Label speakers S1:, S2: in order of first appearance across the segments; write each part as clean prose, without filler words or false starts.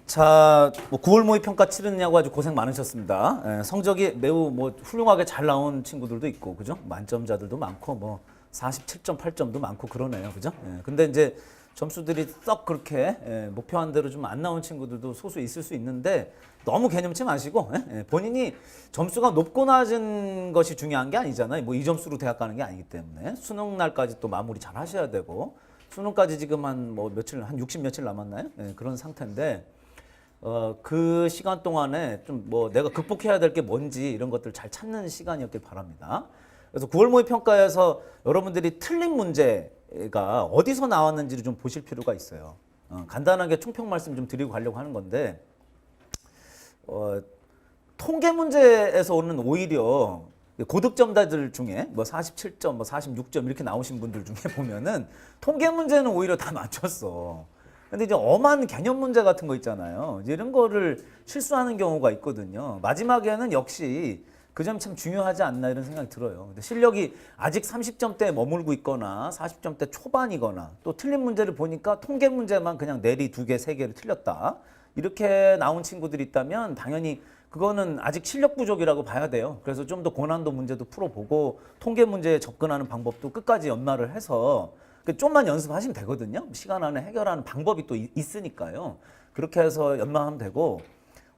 S1: 자, 뭐 9월 모의 평가 치르느냐고 아주 고생 많으셨습니다. 성적이 매우 뭐 훌륭하게 잘 나온 친구들도 있고, 그죠? 만점자들도 많고, 뭐 47점, 8점도 많고 그러네요, 그죠? 근데 이제 점수들이 썩 그렇게 목표한 대로 좀 안 나온 친구들도 소수 있을 수 있는데 너무 개념치 마시고 본인이 점수가 높고 낮은 것이 중요한 게 아니잖아요. 뭐 이 점수로 대학 가는 게 아니기 때문에 수능 날까지 또 마무리 잘 하셔야 되고 수능까지 지금 한 뭐 며칠 한 60 며칠 남았나요? 그런 상태인데. 그 시간 동안에 좀 뭐 내가 극복해야 될 게 뭔지 이런 것들 잘 찾는 시간이었길 바랍니다. 그래서 9월 모의 평가에서 여러분들이 틀린 문제가 어디서 나왔는지를 좀 보실 필요가 있어요. 간단하게 총평 말씀 좀 드리고 가려고 하는 건데 통계 문제에서 오는 오히려 고득점자들 중에 뭐 47점, 뭐 46점 이렇게 나오신 분들 중에 보면은 통계 문제는 오히려 다 맞췄어. 근데 이제 엄한 개념 문제 같은 거 있잖아요. 이제 이런 거를 실수하는 경우가 있거든요. 마지막에는 역시 그 점이 참 중요하지 않나 이런 생각이 들어요. 근데 실력이 아직 30점대에 머물고 있거나 40점대 초반이거나 또 틀린 문제를 보니까 통계 문제만 그냥 내리 2개, 3개를 틀렸다. 이렇게 나온 친구들이 있다면 당연히 그거는 아직 실력 부족이라고 봐야 돼요. 그래서 좀 더 고난도 문제도 풀어보고 통계 문제에 접근하는 방법도 끝까지 연마를 해서 좀만 연습하시면 되거든요. 시간 안에 해결하는 방법이 또 있으니까요. 그렇게 해서 연마하면 되고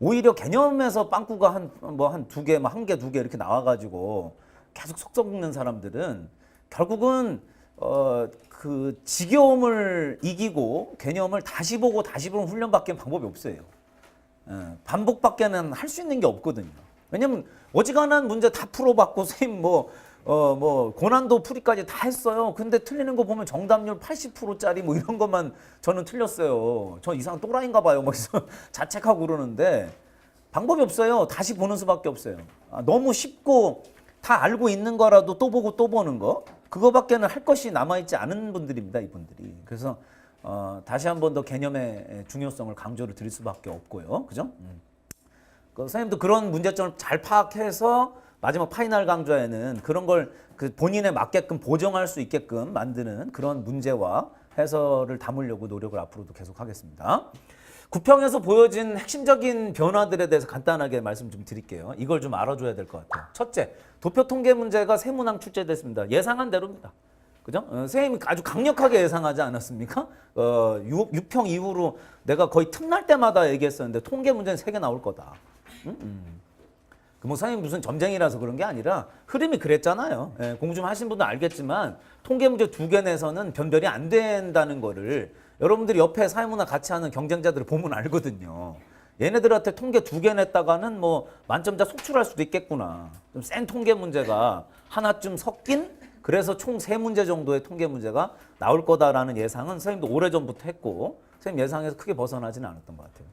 S1: 오히려 개념에서 빵꾸가 한 2개, 뭐 1개, 2개 이렇게 나와가지고 계속 속 썩는 사람들은 결국은 그 지겨움을 이기고 개념을 다시 보고 다시 보는 훈련밖에 방법이 없어요. 반복밖에는 할 수 있는 게 없거든요. 왜냐면 어지간한 문제 다 풀어봤고 선생님 뭐 고난도 풀이까지 다 했어요. 근데 틀리는 거 보면 정답률 80%짜리 뭐 이런 것만 저는 틀렸어요. 저 이상 또라이인가 봐요. 뭐 자책하고 그러는데 방법이 없어요. 다시 보는 수밖에 없어요. 너무 쉽고 다 알고 있는 거라도 또 보고 또 보는 거 그거밖에는 할 것이 남아있지 않은 분들입니다. 이분들이. 그래서 다시 한 번 더 개념의 중요성을 강조를 드릴 수밖에 없고요. 그죠? 선생님도 그런 문제점을 잘 파악해서 마지막 파이널 강좌에는 그런 걸 그 본인에 맞게끔 보정할 수 있게끔 만드는 그런 문제와 해설을 담으려고 노력을 앞으로도 계속하겠습니다. 구평에서 보여진 핵심적인 변화들에 대해서 간단하게 말씀 좀 드릴게요. 이걸 좀 알아줘야 될 것 같아요. 첫째, 도표 통계 문제가 세문항 출제됐습니다. 예상한 대로입니다. 그죠? 선생님이 아주 강력하게 예상하지 않았습니까? 6평 이후로 내가 거의 틈날 때마다 얘기했었는데 통계 문제는 3개 나올 거다. 뭐 선생님 무슨 점쟁이라서 그런 게 아니라 흐름이 그랬잖아요. 공부 좀 하신 분도 알겠지만 통계 문제 2개 내서는 변별이 안 된다는 거를 여러분들이 옆에 사회문화 같이 하는 경쟁자들을 보면 알거든요. 얘네들한테 통계 2개 냈다가는 뭐 만점자 속출할 수도 있겠구나. 좀 센 통계 문제가 하나쯤 섞인 그래서 총 3문제 정도의 통계 문제가 나올 거다라는 예상은 선생님도 오래전부터 했고 선생님 예상에서 크게 벗어나지는 않았던 것 같아요.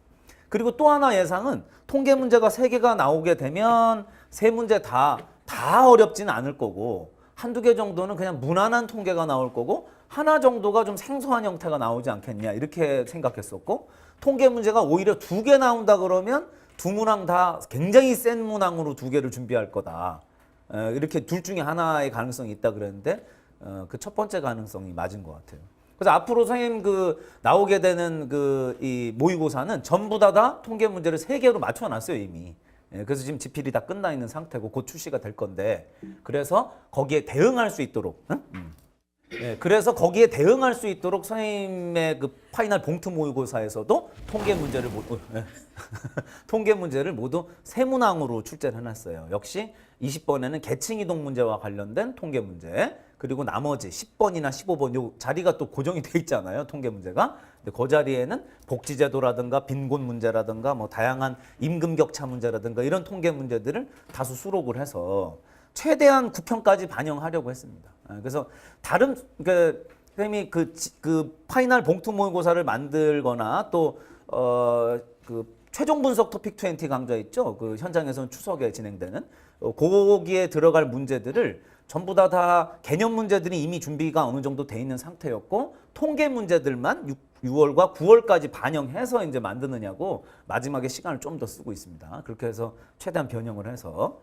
S1: 그리고 또 하나 예상은 통계 문제가 3개가 나오게 되면 3문제 다 어렵지는 않을 거고 한두 개 정도는 그냥 무난한 통계가 나올 거고 하나 정도가 좀 생소한 형태가 나오지 않겠냐 이렇게 생각했었고 통계 문제가 오히려 2개 나온다 그러면 2문항 다 굉장히 센 문항으로 2개를 준비할 거다. 이렇게 둘 중에 하나의 가능성이 있다 그랬는데 그 첫 번째 가능성이 맞은 것 같아요. 그래서 앞으로 선생님 나오게 되는 이 모의고사는 전부 다 통계 문제를 3개로 맞춰놨어요 이미. 그래서 지금 지필이 다 끝나 있는 상태고 곧 출시가 될 건데 그래서 거기에 대응할 수 있도록 그래서 거기에 대응할 수 있도록 선생님의 그 파이널 봉투 모의고사에서도 통계 문제를 모두 3문항으로 출제를 해놨어요. 역시 20번에는 계층 이동 문제와 관련된 통계 문제 그리고 나머지 10번이나 15번 요 자리가 또 고정이 돼 있잖아요. 통계 문제가. 근데 그 자리에는 복지제도라든가 빈곤 문제라든가 뭐 다양한 임금 격차 문제라든가 이런 통계 문제들을 다수 수록을 해서 최대한 구평까지 반영하려고 했습니다. 그래서 다른 선생님이 그 파이널 봉투 모의고사를 만들거나 또 그 최종 분석 토픽 20 강좌 있죠. 그 현장에서는 추석에 진행되는 거기에 들어갈 문제들을 전부 다 개념 문제들이 이미 준비가 어느 정도 돼 있는 상태였고 통계 문제들만 6월과 9월까지 반영해서 이제 만드느냐고 마지막에 시간을 좀 더 쓰고 있습니다. 그렇게 해서 최대한 변형을 해서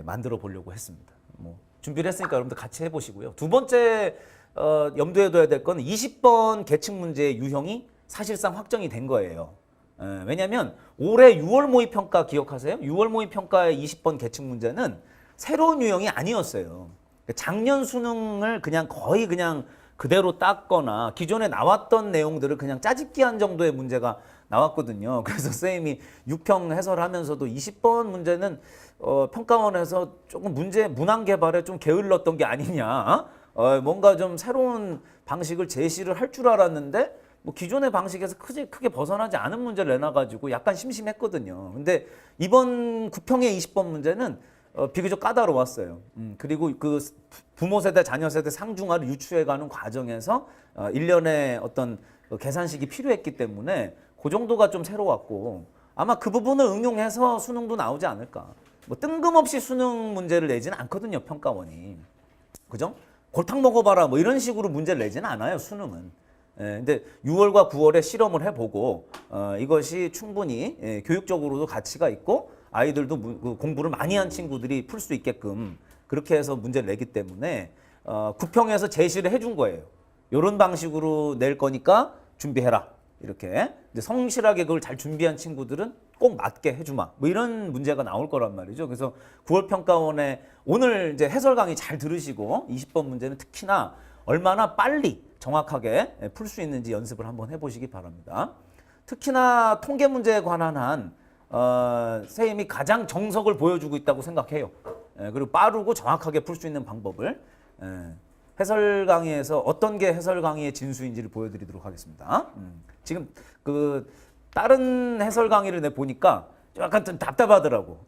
S1: 만들어 보려고 했습니다. 뭐 준비를 했으니까 여러분들 같이 해보시고요. 두 번째 염두에 둬야 될 건 20번 계층 문제의 유형이 사실상 확정이 된 거예요. 왜냐하면 올해 6월 모의평가 기억하세요? 6월 모의평가의 20번 계층 문제는 새로운 유형이 아니었어요. 작년 수능을 그냥 거의 그냥 그대로 땄거나 기존에 나왔던 내용들을 그냥 짜집기한 정도의 문제가 나왔거든요. 그래서 선생님이 6평 해설하면서도 20번 문제는 평가원에서 조금 문항 개발에 좀 게을렀던 게 아니냐. 뭔가 좀 새로운 방식을 제시를 할 줄 알았는데 뭐 기존의 방식에서 크게 벗어나지 않은 문제를 내놔가지고 약간 심심했거든요. 근데 이번 9평의 20번 문제는 비교적 까다로웠어요. 그리고 그 부모 세대, 자녀 세대 상중하를 유추해가는 과정에서 일련의 어떤 계산식이 필요했기 때문에 그 정도가 좀 새로웠고 아마 그 부분을 응용해서 수능도 나오지 않을까. 뭐 뜬금없이 수능 문제를 내지는 않거든요, 평가원이. 그죠? 골탕 먹어봐라 뭐 이런 식으로 문제를 내지는 않아요, 수능은. 근데 6월과 9월에 실험을 해보고 이것이 충분히 교육적으로도 가치가 있고 아이들도 공부를 많이 한 친구들이 풀 수 있게끔 그렇게 해서 문제를 내기 때문에 9평에서 제시를 해준 거예요. 이런 방식으로 낼 거니까 준비해라. 이렇게. 근데 성실하게 그걸 잘 준비한 친구들은 꼭 맞게 해주마. 뭐 이런 문제가 나올 거란 말이죠. 그래서 9월 평가원에 오늘 이제 해설 강의 잘 들으시고 20번 문제는 특히나 얼마나 빨리 정확하게 풀 수 있는지 연습을 한번 해보시기 바랍니다. 특히나 통계 문제에 관한 한 선생님이 가장 정석을 보여주고 있다고 생각해요. 그리고 빠르고 정확하게 풀 수 있는 방법을 해설 강의에서 어떤 게 해설 강의의 진수인지를 보여드리도록 하겠습니다. 지금 그 다른 해설 강의를 내 보니까 약간 좀 답답하더라고.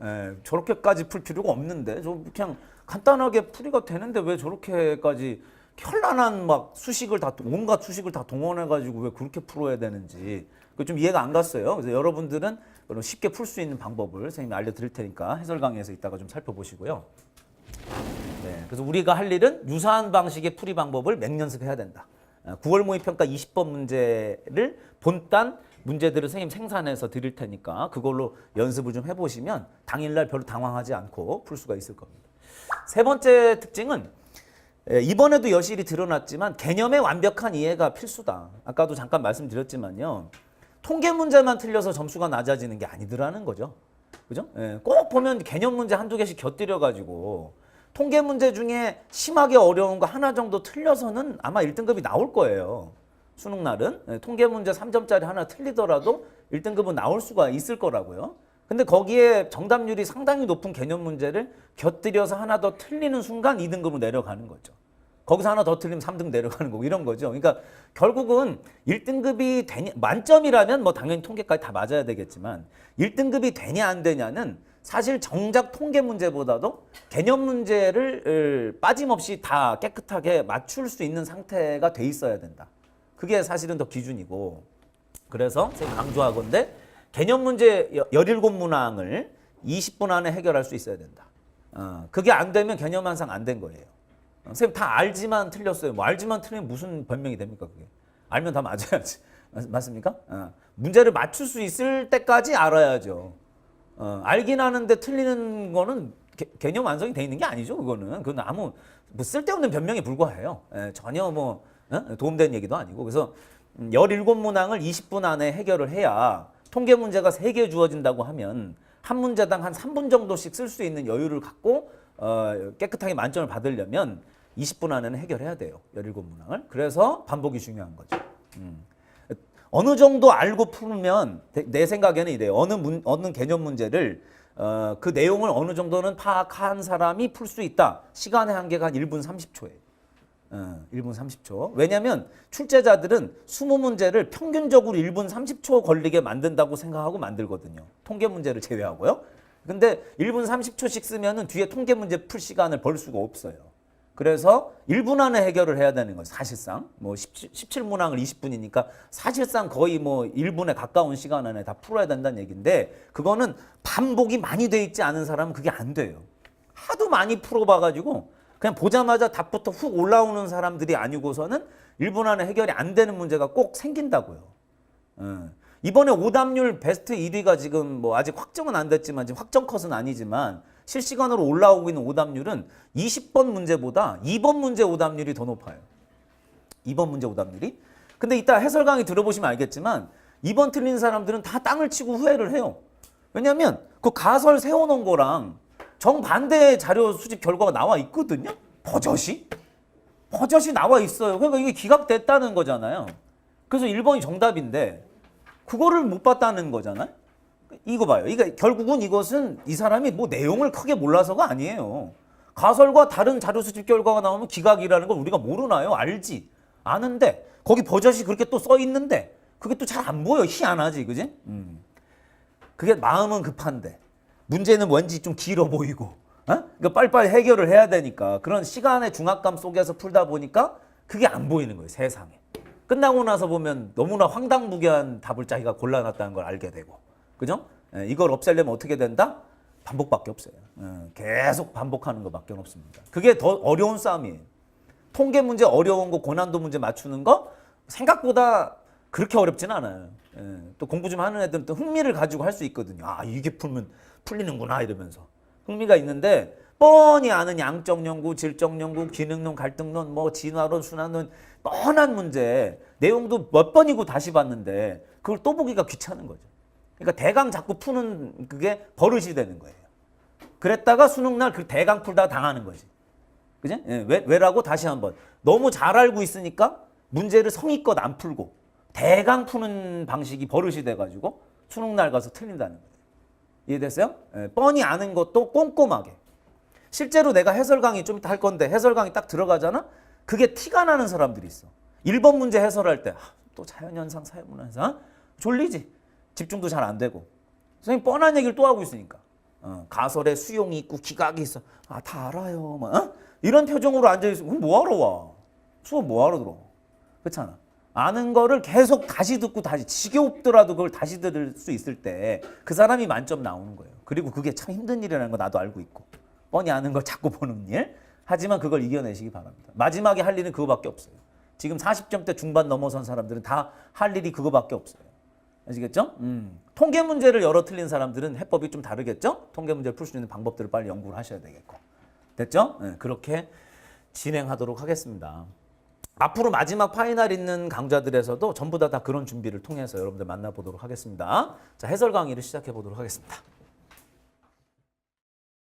S1: 저렇게까지 풀 필요가 없는데 저 그냥 간단하게 풀이가 되는데 왜 저렇게까지 현란한 막 수식을 다 온갖 수식을 다 동원해가지고 왜 그렇게 풀어야 되는지 그 좀 이해가 안 갔어요. 그래서 여러분들은 그럼 쉽게 풀 수 있는 방법을 선생님이 알려드릴 테니까 해설 강의에서 이따가 좀 살펴보시고요. 네, 그래서 우리가 할 일은 유사한 방식의 풀이 방법을 맹연습해야 된다. 9월 모의평가 20번 문제를 본딴 문제들을 선생님 생산해서 드릴 테니까 그걸로 연습을 좀 해보시면 당일날 별로 당황하지 않고 풀 수가 있을 겁니다. 세 번째 특징은 이번에도 여실히 드러났지만 개념의 완벽한 이해가 필수다. 아까도 잠깐 말씀드렸지만요. 통계 문제만 틀려서 점수가 낮아지는 게 아니더라는 거죠. 그죠? 꼭 보면 개념 문제 한두 개씩 곁들여가지고 통계 문제 중에 심하게 어려운 거 하나 정도 틀려서는 아마 1등급이 나올 거예요. 수능 날은. 통계 문제 3점짜리 하나 틀리더라도 1등급은 나올 수가 있을 거라고요. 근데 거기에 정답률이 상당히 높은 개념 문제를 곁들여서 하나 더 틀리는 순간 2등급으로 내려가는 거죠. 거기서 하나 더 틀리면 3등 내려가는 거고 이런 거죠. 그러니까 결국은 1등급이 되냐, 만점이라면 뭐 당연히 통계까지 다 맞아야 되겠지만 1등급이 되냐 안 되냐는 사실 정작 통계 문제보다도 개념 문제를 빠짐없이 다 깨끗하게 맞출 수 있는 상태가 돼 있어야 된다. 그게 사실은 더 기준이고 그래서 제가 강조하건대 개념 문제 17문항을 20분 안에 해결할 수 있어야 된다. 그게 안 되면 개념 완성 안 된 거예요. 선생님 다 알지만 틀렸어요. 뭐 알지만 틀리면 무슨 변명이 됩니까 그게? 알면 다 맞아야지. 맞습니까? 문제를 맞출 수 있을 때까지 알아야죠. 알긴 하는데 틀리는 거는 개념 완성이 돼 있는 게 아니죠. 그건 아무 뭐 쓸데없는 변명에 불과해요. 전혀 뭐 도움되는 얘기도 아니고. 그래서 17문항을 20분 안에 해결을 해야 통계 문제가 3개 주어진다고 하면 한 문제당 한 3분 정도씩 쓸 수 있는 여유를 갖고 깨끗하게 만점을 받으려면 20분 안에는 해결해야 돼요. 17문항을. 그래서 반복이 중요한 거죠. 어느 정도 알고 풀면 내 생각에는 이래요. 어느 개념 문제를 그 내용을 어느 정도는 파악한 사람이 풀 수 있다. 시간의 한계가 한 1분 30초예요. 1분 30초. 왜냐하면 출제자들은 20문제를 평균적으로 1분 30초 걸리게 만든다고 생각하고 만들거든요. 통계 문제를 제외하고요. 근데 1분 30초씩 쓰면은 뒤에 통계 문제 풀 시간을 벌 수가 없어요. 그래서 1분 안에 해결을 해야 되는 거예요. 사실상 뭐 17문항을 20분이니까 사실상 거의 뭐 1분에 가까운 시간 안에 다 풀어야 된다는 얘기인데 그거는 반복이 많이 돼 있지 않은 사람은 그게 안 돼요. 하도 많이 풀어봐가지고 그냥 보자마자 답부터 훅 올라오는 사람들이 아니고서는 1분 안에 해결이 안 되는 문제가 꼭 생긴다고요. 이번에 오답률 베스트 1위가 지금 뭐 아직 확정은 안 됐지만 지금 확정 컷은 아니지만 실시간으로 올라오고 있는 오답률은 20번 문제보다 2번 문제 오답률이 더 높아요. 2번 문제 오답률이. 근데 이따 해설 강의 들어보시면 알겠지만 2번 틀린 사람들은 다 땅을 치고 후회를 해요. 왜냐하면 그 가설 세워놓은 거랑 정반대의 자료 수집 결과가 나와 있거든요. 버젓이 나와 있어요. 그러니까 이게 기각됐다는 거잖아요. 그래서 1번이 정답인데 그거를 못 봤다는 거잖아요. 이거 봐요. 이게 결국은 이것은 이 사람이 뭐 내용을 크게 몰라서가 아니에요. 가설과 다른 자료 수집 결과가 나오면 기각이라는 걸 우리가 모르나요? 알지. 아는데 거기 버젓이 그렇게 또 써 있는데 그게 또 잘 안 보여. 희한하지, 그지? 그게 마음은 급한데 문제는 왠지 좀 길어 보이고, 그러니까 빨리빨리 해결을 해야 되니까 그런 시간의 중압감 속에서 풀다 보니까 그게 안 보이는 거예요, 세상에. 끝나고 나서 보면 너무나 황당무계한 답을 자기가 골라놨다는 걸 알게 되고, 그죠? 이걸 없애려면 어떻게 된다? 반복밖에 없어요. 계속 반복하는 것밖에 없습니다. 그게 더 어려운 싸움이에요. 통계 문제 어려운 거, 고난도 문제 맞추는 거 생각보다 그렇게 어렵진 않아요. 또 공부 좀 하는 애들은 또 흥미를 가지고 할 수 있거든요. 아, 이게 풀면 풀리는구나 이러면서 흥미가 있는데 뻔히 아는 양적 연구, 질적 연구, 기능론, 갈등론, 뭐 진화론, 순환론 뻔한 문제 내용도 몇 번이고 다시 봤는데 그걸 또 보기가 귀찮은 거죠. 그러니까 대강 자꾸 푸는 그게 버릇이 되는 거예요. 그랬다가 수능날 그 대강 풀다가 당하는 거지. 그지? 왜라고 다시 한번. 너무 잘 알고 있으니까 문제를 성의껏 안 풀고 대강 푸는 방식이 버릇이 돼가지고 수능날 가서 틀린다는 거예요. 이해됐어요? 뻔히 아는 것도 꼼꼼하게. 실제로 내가 해설 강의 좀 이따 할 건데 해설 강의 딱 들어가잖아? 그게 티가 나는 사람들이 있어. 1번 문제 해설할 때 또 자연현상, 사회문화현상 졸리지. 집중도 잘 안 되고. 선생님 뻔한 얘기를 또 하고 있으니까. 가설에 수용이 있고 기각이 있어. 아, 다 알아요. 막, 이런 표정으로 앉아있으면 그럼 뭐하러 와? 수업 뭐하러 들어? 그렇잖아. 아는 거를 계속 다시 듣고 다시 지겹더라도 그걸 다시 들을 수 있을 때 그 사람이 만점 나오는 거예요. 그리고 그게 참 힘든 일이라는 거 나도 알고 있고 뻔히 아는 걸 자꾸 보는 일. 하지만 그걸 이겨내시기 바랍니다. 마지막에 할 일은 그거밖에 없어요. 지금 40점대 중반 넘어선 사람들은 다 할 일이 그거밖에 없어요. 아시겠죠? 통계 문제를 열어 틀린 사람들은 해법이 좀 다르겠죠? 통계 문제를 풀 수 있는 방법들을 빨리 연구를 하셔야 되겠고. 됐죠? 그렇게 진행하도록 하겠습니다. 앞으로 마지막 파이널 있는 강좌들에서도 전부 다 그런 준비를 통해서 여러분들 만나보도록 하겠습니다. 자, 해설 강의를 시작해 보도록 하겠습니다.